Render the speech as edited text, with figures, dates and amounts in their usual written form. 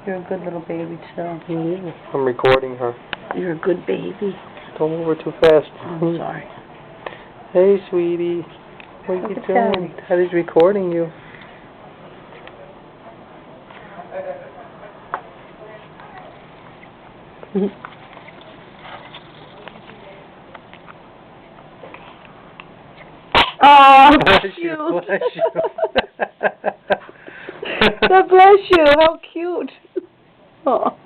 You're a good little baby, too. Yeah, I'm recording her. You're a good baby. Don't move her too fast. I'm sorry. Hey, sweetie. What are you doing? Daddy's recording you. Oh, bless cute. you, bless you. God bless you. How cute. Oh.